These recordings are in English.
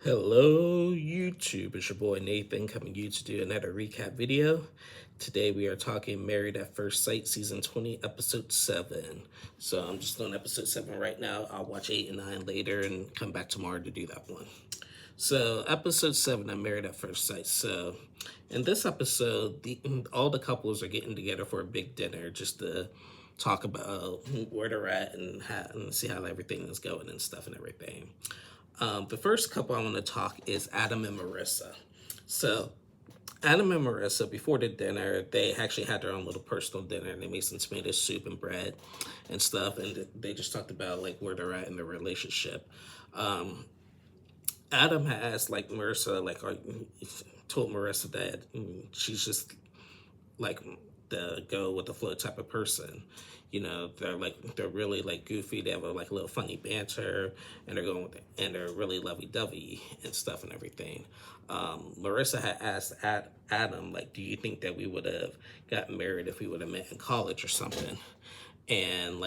Hello YouTube, it's your boy Nathan coming to you to do another recap video. Today we are talking Married at First Sight Season 20 Episode 7. So I'm just on Episode 7 right now. I'll watch 8 and 9 later and come back tomorrow to do that one. So Episode 7 of Married at First Sight. So in this episode, all the couples are getting together for a big dinner just to talk about where they're at and see how everything is going and stuff and everything. The first couple I want to talk is Adam and Marissa. So Adam and Marissa, before the dinner, they actually had their own little personal dinner. They made some tomato soup and bread and stuff, and they just talked about like where they're at in their relationship. Adam had asked like Marissa, told Marissa that she's just like the go with the flow type of person. They're really like goofy. They have like a little funny banter, and they're really lovey dovey and stuff and everything. Marissa had asked Adam, like, do you think that we would have gotten married if we would have met in college or something? And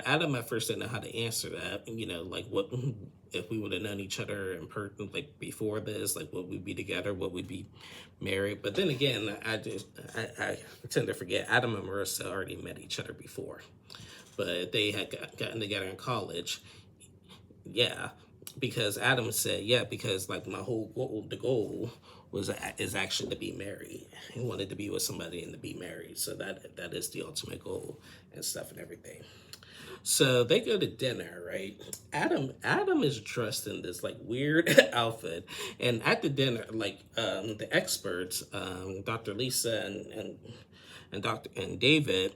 Adam at first didn't know how to answer that. Like what if we would have known each other in person, like before this, like would we be together? Would we be married? But then again, I tend to forget Adam and Marissa already met each other before, but they had gotten together in college. Yeah, because Adam said, yeah, because like my whole the goal is actually to be married. He wanted to be with somebody and to be married. So that is the ultimate goal and stuff and everything. So they go to dinner, right? Adam is dressed in this like weird outfit, and at the dinner, the experts, Dr. Lisa and David,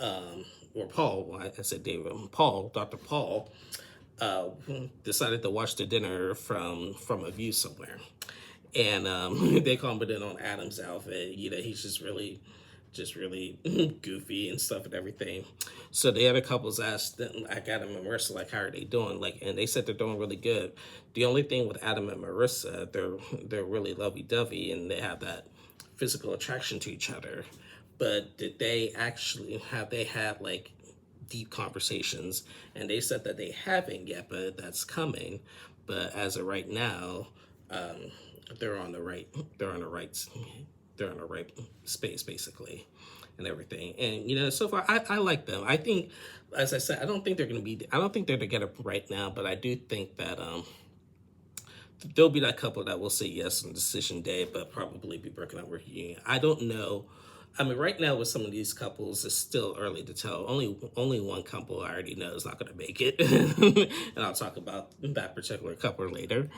or Paul. Well, I said David. Paul, Dr. Paul, uh, decided to watch the dinner from a view somewhere, and they commented on Adam's outfit. He's just really goofy and stuff and everything. So the other couples asked them, like Adam and Marissa, like, how are they doing? Like, and they said they're doing really good. The only thing with Adam and Marissa, they're really lovey dovey and they have that physical attraction to each other. But did they actually have they had like deep conversations? And they said that they haven't yet, but that's coming. But as of right now, um, they're on the right they're on the right they're in the right space basically and everything. And so far I like them. I think, as I said, I don't think they're together right now, but I do think that there'll be that couple that will say yes on decision day, but probably be breaking up with reunion. I don't know. I mean, right now with some of these couples, it's still early to tell. Only one couple I already know is not going to make it, and I'll talk about that particular couple later.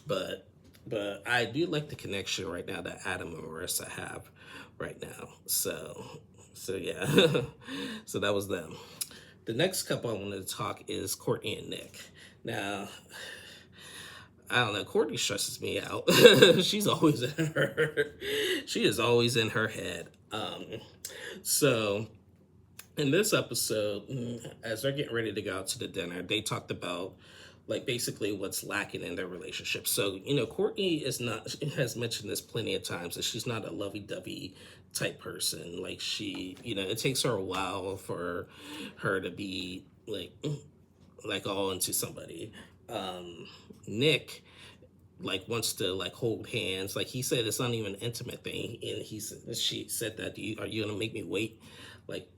But I do like the connection right now that Adam and Marissa have right now. So yeah, so that was them. The next couple I wanted to talk is Courtney and Nick. Now, I don't know. Courtney stresses me out. She's always in her. She is always in her head. So in this episode, as they're getting ready to go out to the dinner, they talked about like basically what's lacking in their relationship. So Courtney has mentioned this plenty of times that she's not a lovey-dovey type person. Like it takes her a while for her to be like all into somebody. Nick like wants to like hold hands. Like he said, it's not even an intimate thing, and she said that are you gonna make me wait like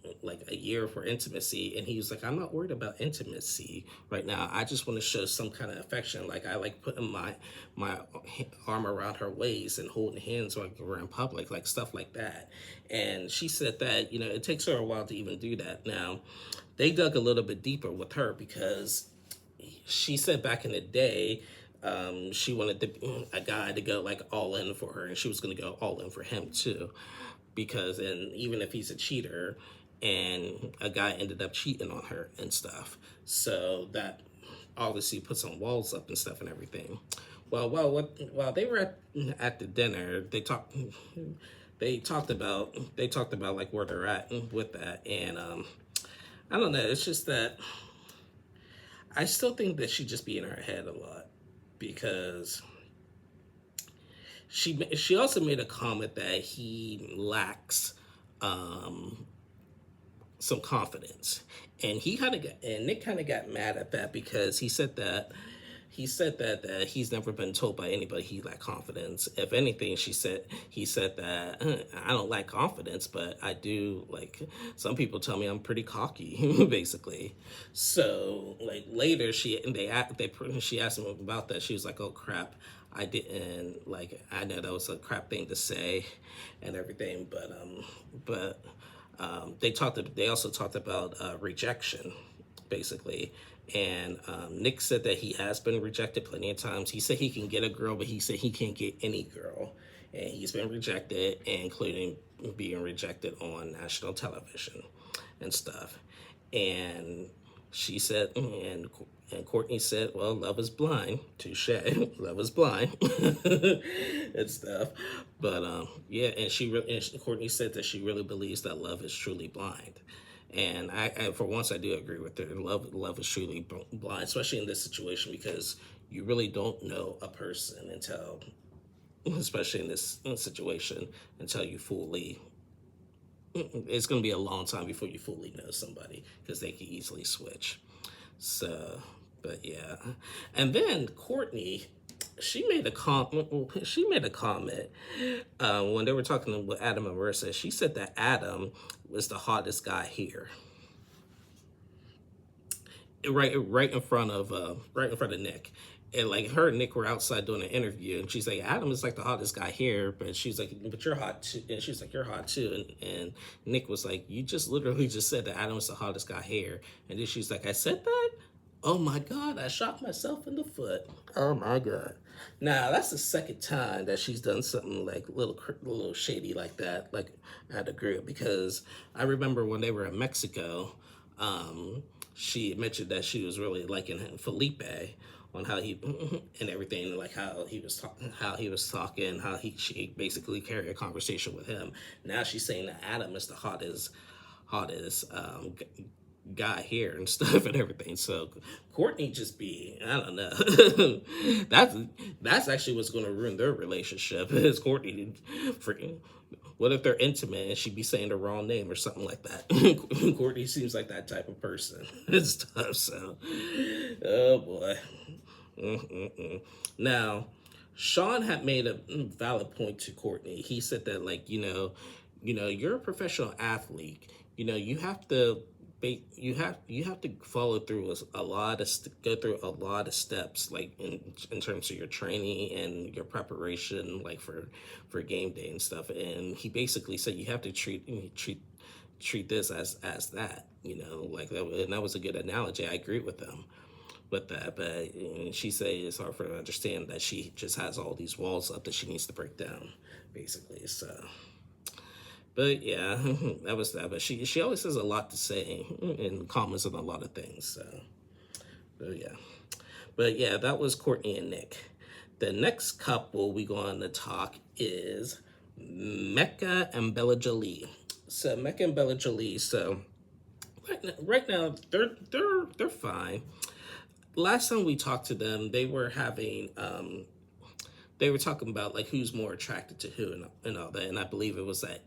a year for intimacy? And he was like, I'm not worried about intimacy right now. I just want to show some kind of affection. Like I like putting my arm around her waist and holding hands like we're in public, like stuff like that. And she said that it takes her a while to even do that. Now they dug a little bit deeper with her because she said back in the day, she wanted a guy to go like all in for her, and she was going to go all in for him too, because and even if he's a cheater, and a guy ended up cheating on her and stuff, so that obviously put some walls up and stuff and everything. While they were at the dinner, they talked about like where they're at with that, and I don't know. It's just that I still think that she just be in her head a lot because she also made a comment that he lacks um, some confidence, and Nick kind of got mad at that because he said that he said that he's never been told by anybody he lacked confidence. If anything, he said that I don't lack confidence, but I do, like, some people tell me I'm pretty cocky, basically. So like later, she asked him about that. She was like, "Oh crap, I didn't like. I know that was a crap thing to say, and everything, but they also talked about rejection, basically. And Nick said that he has been rejected plenty of times. He said he can get a girl, but he said he can't get any girl. And he's been rejected, including being rejected on national television and stuff. And she said, and Courtney said, "Well, love is blind. Touche, love is blind," and stuff. But yeah, Courtney said that she really believes that love is truly blind. And I, for once, I do agree with her. Love is truly blind, especially in this situation, because you really don't know a person until, especially in this situation, until you fully. It's going to be a long time before you fully know somebody, because they can easily switch. So, but yeah, and then Courtney, she made a comment. She made a comment when they were talking with Adam and Marissa. She said that Adam was the hottest guy here, right in front of Nick. And like her and Nick were outside doing an interview, and she's like, "Adam is like the hottest guy here," but she's like, "But you're hot too," and she's like, "You're hot too," and Nick was like, "You just literally just said that Adam is the hottest guy here," and then she's like, "I said that? Oh my God, I shot myself in the foot. Oh my God." Now, that's the second time that she's done something like little shady like that, like at a group, because I remember when they were in Mexico, she mentioned that she was really liking Felipe on how he and everything, like she basically carried a conversation with him. Now she's saying that Adam is the hottest guy here and stuff and everything. So Courtney just be, I don't know. that's actually what's going to ruin their relationship, is Courtney freaking. What if they're intimate and she'd be saying the wrong name or something like that? Courtney seems like that type of person and stuff. So, oh boy. Now, Sean had made a valid point to Courtney. He said that, like, you're a professional athlete. You have to you have to follow through go through a lot of steps, like in terms of your training and your preparation, like for game day and stuff. And he basically said you have to treat this as that, like that. And that was a good analogy. I agree with him with that. But she said it's hard for her to understand that she just has all these walls up that she needs to break down, basically. So. But yeah, that was that. But she always has a lot to say and comments on a lot of things. So, but yeah, that was Courtney and Nick. The next couple we going to talk is Mecca and Bella Jolie. So Mecca and Bella Jolie. So right now they're fine. Last time we talked to them, they were having they were talking about like who's more attracted to who and all that, and I believe it was that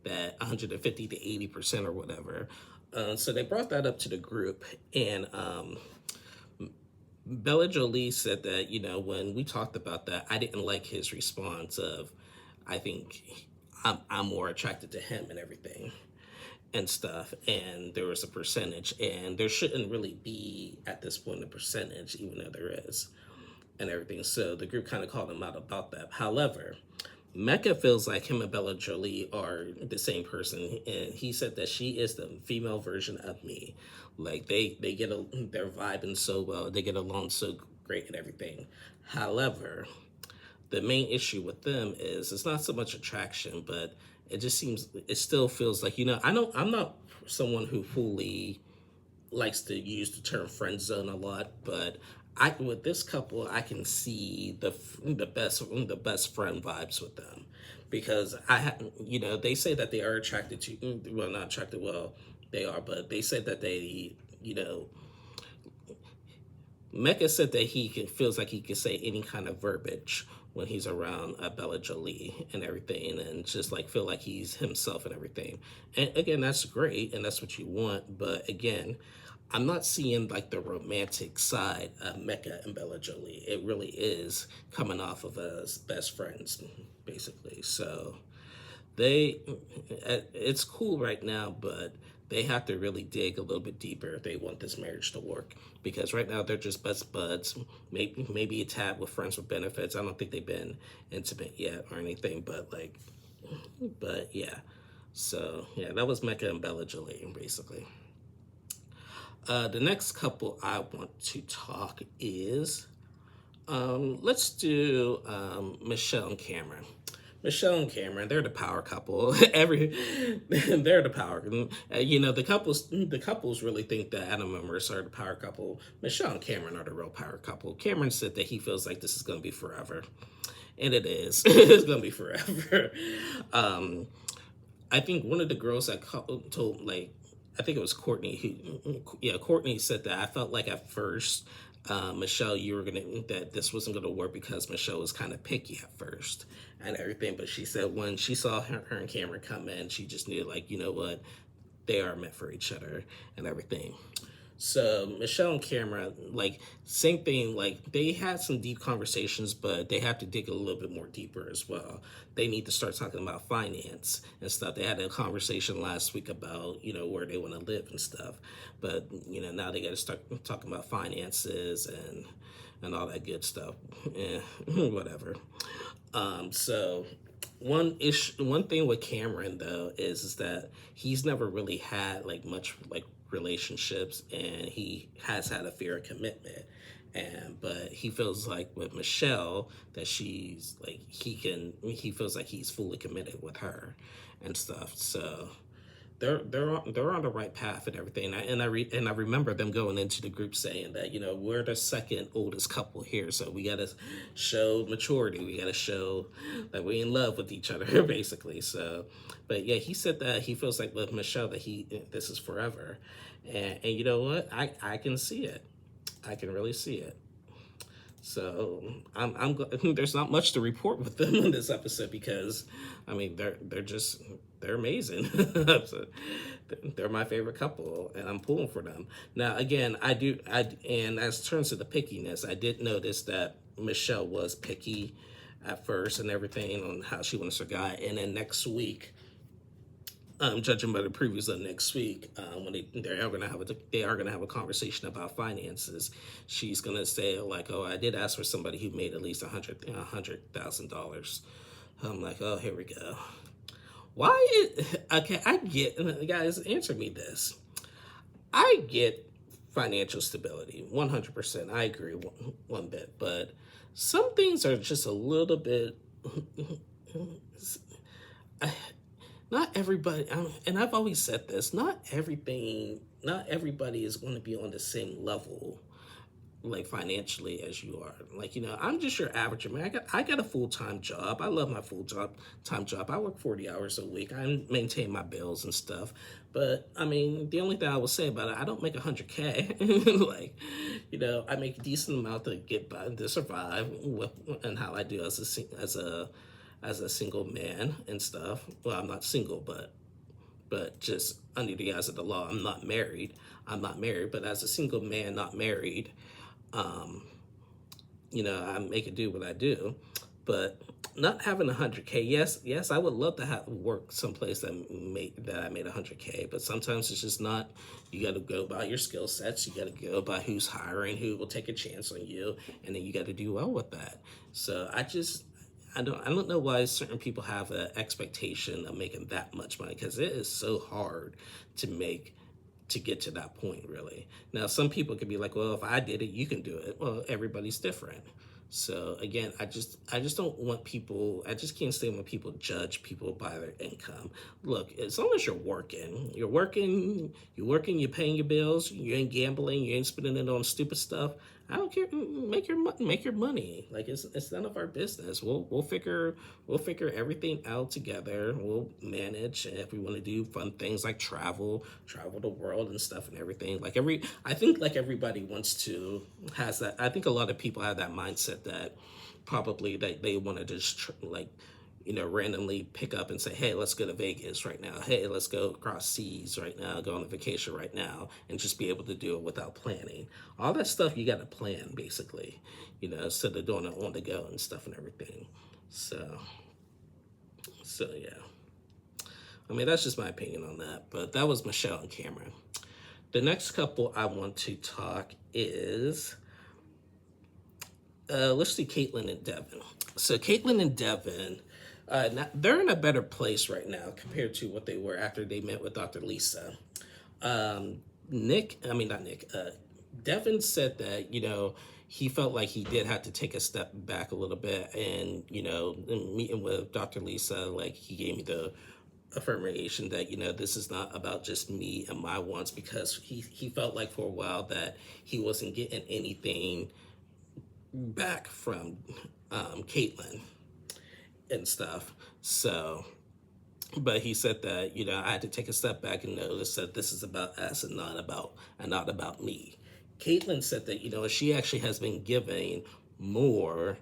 150 to 80% or whatever. So they brought that up to the group, and Bella Jolie said that, when we talked about that, I didn't like his response of, I think I'm more attracted to him and everything and stuff. And there was a percentage, and there shouldn't really be at this point a percentage, even though there is and everything. So the group kind of called him out about that. However, Mecca feels like him and Bella Jolie are the same person, and he said that she is the female version of me. Like they're vibing so well, they get along so great and everything. However, the main issue with them is it's not so much attraction, but it still feels like, I'm not someone who fully likes to use the term friend zone a lot, but with this couple, I can see the best friend vibes with them, because they say that they are attracted to, well, not attracted, well, they are, but they said that they, Mecca said that feels like he can say any kind of verbiage when he's around Bella Jolie and everything, and just like feel like he's himself and everything. And again, that's great, and that's what you want. But again, I'm not seeing like the romantic side of Mecca and Bella Jolie. It really is coming off of us best friends, basically. So they, it's cool right now, but they have to really dig a little bit deeper if they want this marriage to work. Because right now they're just best buds, maybe a tad with friends with benefits. I don't think they've been intimate yet or anything, but yeah. So yeah, that was Mecca and Bella Jolie, basically. The next couple I want to talk is, let's do Michelle and Cameron. Michelle and Cameron, they're the power couple. They're the power. The couples really think that Adam and Marissa are the power couple. Michelle and Cameron are the real power couple. Cameron said that he feels like this is going to be forever, and it is. It's going to be forever. I think one of the girls that told, like, I think it was Courtney Courtney said that I felt like at first, Michelle, you were that this wasn't gonna work because Michelle was kind of picky at first and everything. But she said when she saw her and Cameron come in, she just knew, like, you know what, they are meant for each other and everything. So Michelle and Cameron, like, same thing. Like, they had some deep conversations, but they have to dig a little bit more deeper as well. They need to start talking about finance and stuff. They had a conversation last week about, where they want to live and stuff. But now they got to start talking about finances and all that good stuff. Whatever. So one thing with Cameron though is that he's never really had like much like relationships, and he has had a fear of commitment. But he feels like with Michelle that she's like he feels like he's fully committed with her and stuff. So they're on the right path and everything. And I remember them going into the group saying that we're the second oldest couple here, so we gotta show maturity. We gotta show that we in love with each other, basically. So, but yeah, he said that he feels like with Michelle that this is forever, and you know what? I can see it. I can really see it. So there's not much to report with them in this episode because, I mean, they're amazing. So, they're my favorite couple, and I'm pulling for them. Now, again, and as terms of the pickiness, I did notice that Michelle was picky at first and everything on how she wants her guy, and then next week, judging by the previews of next week, when they are gonna have a conversation about finances, she's gonna say like, "Oh, I did ask for somebody who made at least $100,000." I'm like, "Oh, here we go." Okay? I get, guys, answer me this. I get financial stability, 100%. I agree one bit, but some things are just a little bit. Not everybody, and I've always said this, not everybody is going to be on the same level, like financially, as you are. Like, I'm just your average man. I got a full-time job. I love my full-time job. I work 40 hours a week. I maintain my bills and stuff. But, I mean, the only thing I will say about it, I don't make $100K. Like, I make a decent amount to get by, to survive and how I do as a single man and stuff. Well, I'm not single, but just under the eyes of the law, I'm not married, but as a single man, not married, I make it do what I do. But not having $100K, yes, I would love to have work someplace that I made $100K, but sometimes it's just not. You got to go by your skill sets. You got to go by who's hiring, who will take a chance on you, and then you got to do well with that. So I don't know why certain people have an expectation of making that much money, because it is so hard to get to that point, really. Now, some people could be like, well, if I did it, you can do it. Well, everybody's different. So again, I just don't want people, I just can't stand when people judge people by their income. Look, as long as you're working, you're paying your bills, you ain't gambling, you ain't spending it on stupid stuff. I don't care. Make your money. Like, it's none of our business. We'll figure everything out together. We'll manage. And if we want to do fun things like travel the world and stuff and everything. I think everybody has that. I think a lot of people have that mindset that probably they want to just randomly pick up and say, hey, let's go to Vegas right now. Hey, let's go across seas right now, go on a vacation right now, and just be able to do it without planning. All that stuff you got to plan, basically, instead of doing it on the go and stuff and everything. So yeah. I mean, that's just my opinion on that. But that was Michelle and Cameron. The next couple I want to talk is, let's see, Caitlyn and Devin. So Caitlyn and Devin, they're in a better place right now compared to what they were after they met with Dr. Lisa. Devin said that, he felt like he did have to take a step back a little bit. And, in meeting with Dr. Lisa, like, he gave me the affirmation that, this is not about just me and my wants, because he felt like for a while that he wasn't getting anything back from Caitlyn and stuff. So, but he said that, I had to take a step back and notice that this is about us and not about me. Caitlyn said that, she actually has been giving more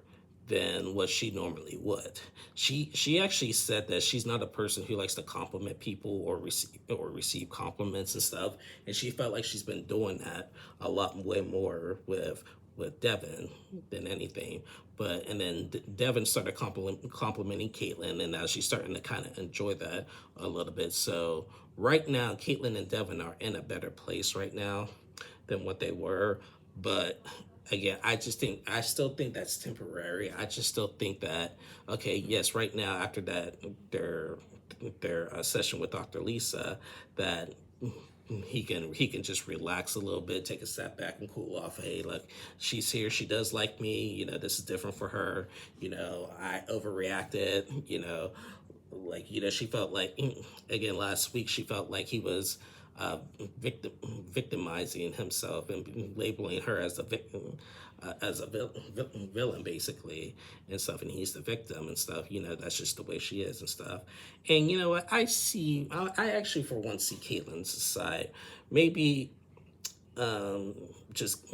than what she normally would. She actually said that she's not a person who likes to compliment people or receive compliments and stuff, and she felt like she's been doing that a lot way more with Devin than anything. And then Devin started complimenting Caitlyn, and now she's starting to kind of enjoy that a little bit. So right now, Caitlyn and Devin are in a better place right now than what they were. But again, I still think that's temporary. I just still think that, okay, yes, right now after that, their session with Dr. Lisa, that he can just relax a little bit, take a step back and cool off. Hey, look, she's here. She does like me. This is different for her. I overreacted. She felt like, again, last week, she felt like he was victimizing himself and labeling her as a victim, as a villain, basically, and stuff. And he's the victim and stuff. That's just the way she is and stuff. And you know what? I actually, for once, see Caitlyn's side. Maybe I'm just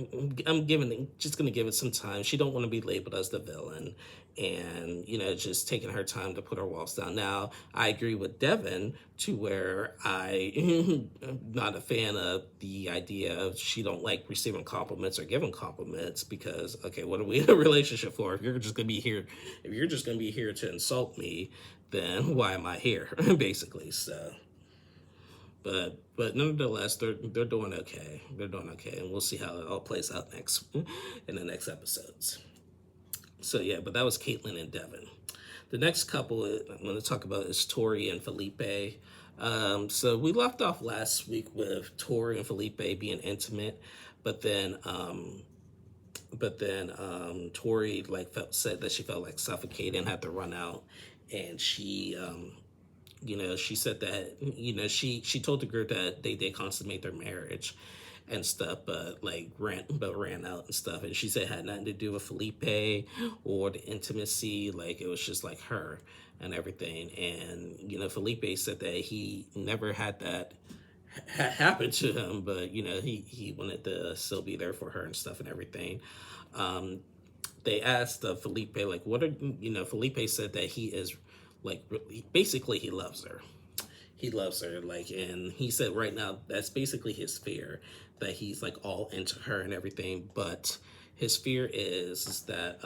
gonna give it some time. She don't want to be labeled as the villain, and just taking her time to put her walls down. Now I agree with Devin to where I'm not a fan of the idea of she don't like receiving compliments or giving compliments, because okay, what are we in a relationship for? If you're just gonna be here to insult me, then why am I here? Basically. So but nonetheless, they're doing okay. They're doing okay, and we'll see how it all plays out in the next episodes. So yeah, but that was Caitlyn and Devin. The next couple I'm going to talk about is Tori and Felipe. So we left off last week with Tori and Felipe being intimate, but then Tori said that she felt like suffocating and had to run out, and she she said that, she told the group that they did consummate their marriage and stuff, but ran out and stuff. And she said it had nothing to do with Felipe or the intimacy. Like, it was just like her and everything. And, Felipe said that he never had that happen to him, but, he wanted to still be there for her and stuff and everything. They asked Felipe, like, Felipe said that he is, like, basically he loves her. He loves her, like, and he said right now that's basically his fear, that he's like all into her and everything, but his fear is that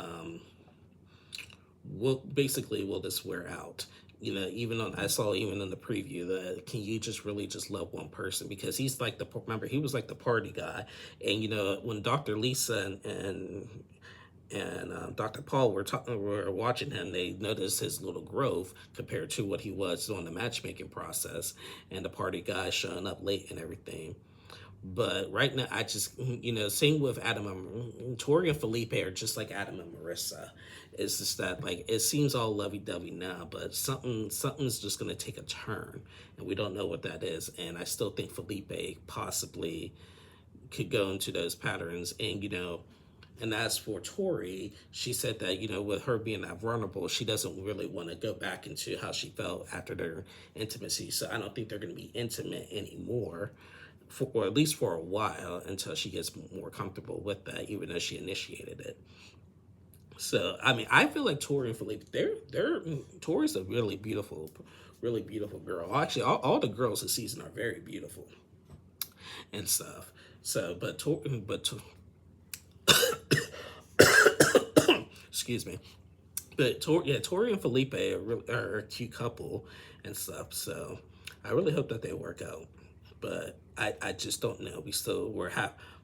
will this wear out? I saw even in the preview that, can you just really just love one person? Because he's like he was like the party guy, and when Dr. Lisa and Dr. Paul were watching him, they noticed his little growth compared to what he was on the matchmaking process, and the party guy showing up late and everything. But right now, I just, same with Adam and Tori and Felipe are just like Adam and Marissa. It's just that, like, it seems all lovey-dovey now, but something's just going to take a turn, and we don't know what that is. And I still think Felipe possibly could go into those patterns. And as for Tori, she said that, with her being that vulnerable, she doesn't really want to go back into how she felt after their intimacy. So I don't think they're going to be intimate anymore, or at least for a while, until she gets more comfortable with that, even though she initiated it. So I mean, I feel like Tori and Felipe, they're Tori's a really beautiful girl. Actually, all the girls this season are very beautiful and stuff. So, excuse me. But Tori and Felipe are a cute couple and stuff. So I really hope that they work out. But I just don't know.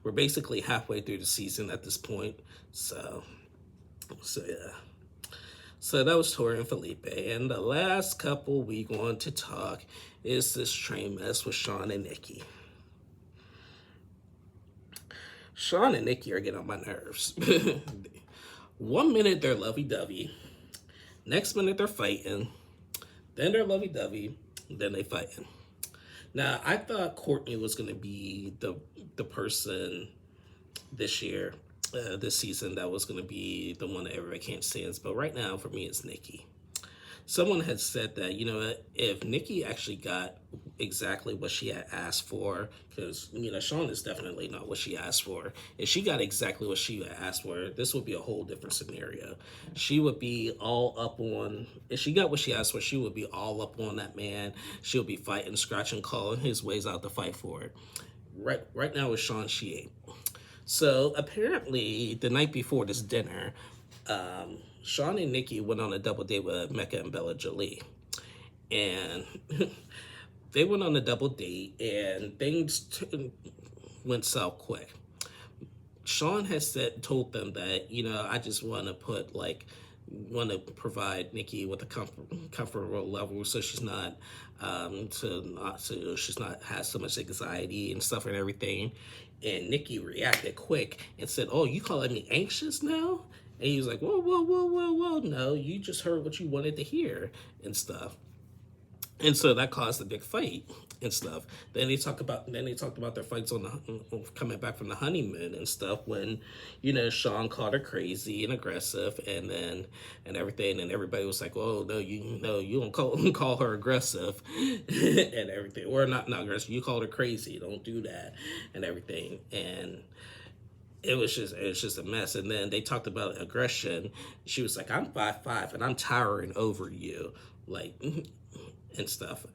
We're basically halfway through the season at this point. So yeah. So that was Tori and Felipe. And the last couple we want to talk is this train mess with Sean and Nikki. Sean and Nikki are getting on my nerves. One minute they're lovey-dovey. Next minute they're fighting. Then they're lovey-dovey. Then they fighting. Now, I thought Courtney was going to be the person this year, this season, that was going to be the one that everybody can't stand. But right now, for me, it's Nikki. Someone had said that, you know, if Nikki actually got exactly what she had asked for, because, you know, Sean is definitely not what she asked for. If she got exactly what she had asked for, this would be a whole different scenario. She would be all up on, if she got what she asked for, she would be all up on that man. She'll be fighting, scratching, calling his ways out to fight for it. Right now with Sean, she ain't. So apparently, the night before this dinner, Sean and Nikki went on a double date with Mecca and Bella Jolie. And they went on a double date, and things went south quick. Sean has told them that, you know, I just want to provide Nikki with a comfortable level, so she's not she's not has so much anxiety and stuff and everything. And Nikki reacted quick and said, "Oh, you calling me anxious now?" And he was like, "Whoa, whoa, whoa, whoa, whoa! No, you just heard what you wanted to hear and stuff." And so that caused a big fight and stuff. Then they talked about their fights on the coming back from the honeymoon and stuff, when, you know, Sean called her crazy and aggressive, and everything, and everybody was like, "Oh no, you don't call her aggressive," and everything, or not aggressive. You called her crazy. Don't do that and everything. And it was just a mess. And then they talked about aggression. She was like, "I'm 5'5" and I'm towering over you," like, and stuff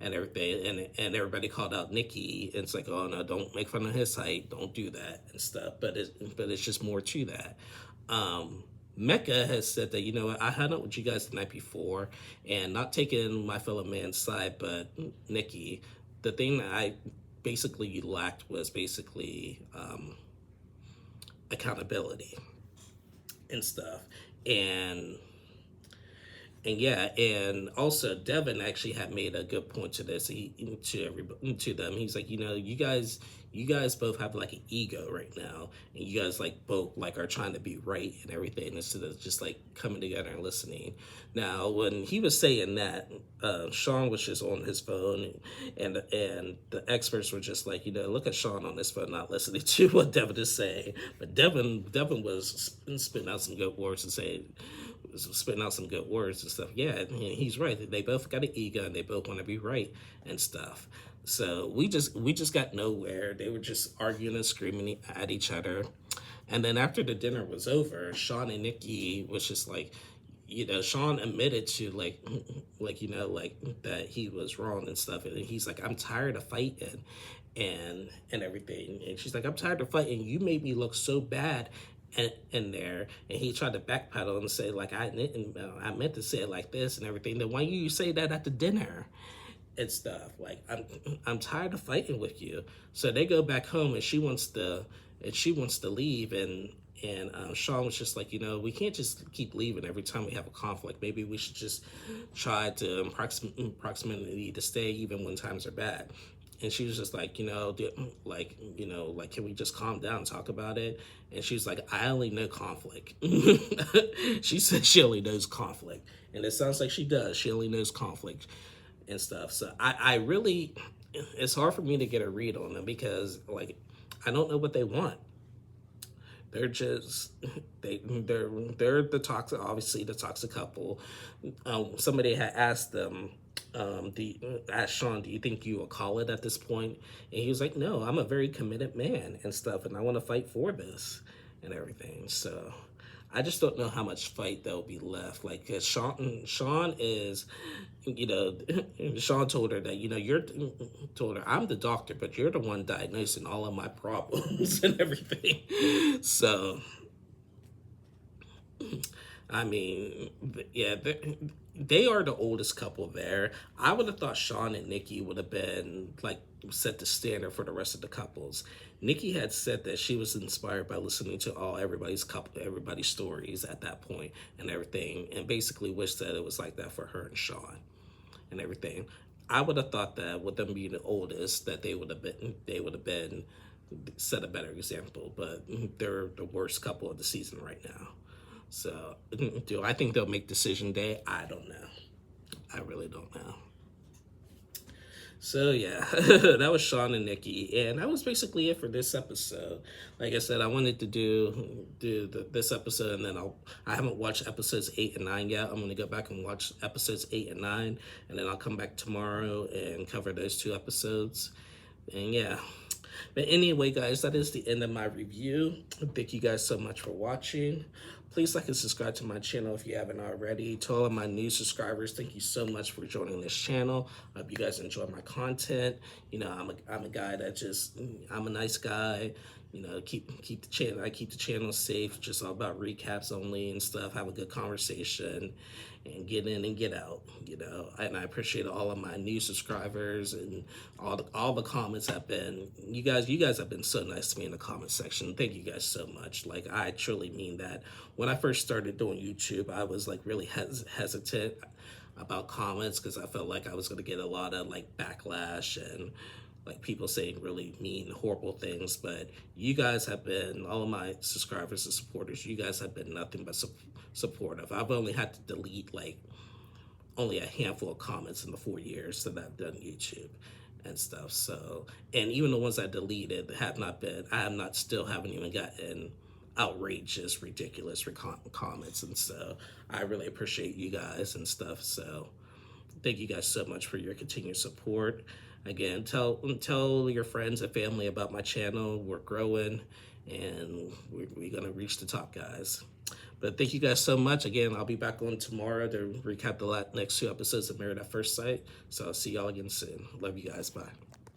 and everything. And everybody called out Nikki. And it's like, "Oh no, don't make fun of his height. Don't do that," and stuff. But it's just more to that. Mecca has said that, you know what, I hung out with you guys the night before, and not taking my fellow man's side, but Nikki, the thing that I basically lacked was basically accountability and stuff. And yeah, and also Devin actually had made a good point to this. To them, he's like, you know, you guys both have like an ego right now, and you guys like both like are trying to be right and everything, instead of just like coming together and listening. Now, when he was saying that, Sean was just on his phone, and the experts were just like, you know, look at Sean on his phone, not listening to what Devin is saying. But Devin was spitting out some good words and saying. Spitting out some good words and stuff. Yeah, he's right. They both got an ego and they both want to be right and stuff. So we just got nowhere. They were just arguing and screaming at each other. And then after the dinner was over, Sean and Nikki was just like, you know, Sean admitted to you know, like that he was wrong and stuff. And he's like, "I'm tired of fighting and everything." And she's like, "I'm tired of fighting. You made me look so bad in there." And he tried to backpedal and say, like, I meant to say it like this and everything. Then why you say that at the dinner and stuff? Like, I'm tired of fighting with you. So they go back home, and she wants to leave, and Sean was just like, you know, we can't just keep leaving every time we have a conflict. Maybe we should just try to proximity to stay even when times are bad. And she was just like, you know, can we just calm down and talk about it? And she was like, "I only know conflict." She said she only knows conflict. And it sounds like she does. She only knows conflict and stuff. So I really, it's hard for me to get a read on them, because, like, I don't know what they want. They're just they're the toxic, obviously the toxic couple. Somebody had asked them, asked Sean, "Do you think you will call it at this point?" And he was like, "No, I'm a very committed man and stuff, and I want to fight for this and everything." So I just don't know how much fight there'll be left. Like, 'cause Sean is, you know, Sean told her that, you're told her, I'm the doctor, but you're the one diagnosing all of my problems and everything. So, I mean, yeah, they are the oldest couple there. I would have thought Sean and Nikki would have been like set the standard for the rest of the couples. Nikki had said that she was inspired by listening to everybody's stories at that point and everything, and basically wished that it was like that for her and Sean and everything. I would have thought that with them being the oldest, that they would have been set a better example, but they're the worst couple of the season right now. So, do I think they'll make decision day? I don't know. I really don't know. So yeah, that was Sean and Nikki, and that was basically it for this episode. Like I said, I wanted to this episode, and then I haven't watched episodes 8 and 9 yet. I'm gonna go back and watch episodes 8 and 9, and then I'll come back tomorrow and cover those 2 episodes. And yeah. But anyway, guys, that is the end of my review. Thank you guys so much for watching. Please like and subscribe to my channel if you haven't already. To all of my new subscribers, thank you so much for joining this channel. I hope you guys enjoy my content. I'm a guy I'm a nice guy. Keep the channel. I keep the channel safe. Just all about recaps only and stuff. Have a good conversation and get in and get out. And I appreciate all of my new subscribers and all the comments have been. You guys have been so nice to me in the comment section. Thank you guys so much. Like, I truly mean that. When I first started doing YouTube, I was like really hesitant about comments because I felt like I was going to get a lot of like backlash and like people saying really mean, horrible things. But you guys have been, all of my subscribers and supporters, you guys have been nothing but supportive. I've only had to delete like only a handful of comments in the 4 years that I've done YouTube and stuff. So, and even the ones I deleted haven't even gotten outrageous, ridiculous comments. And so I really appreciate you guys and stuff. So thank you guys so much for your continued support. Again, tell your friends and family about my channel. We're growing, and we're gonna reach the top, guys. But thank you guys so much. Again, I'll be back on tomorrow to recap the next 2 episodes of Married at First Sight. So I'll see y'all again soon. Love you guys. Bye.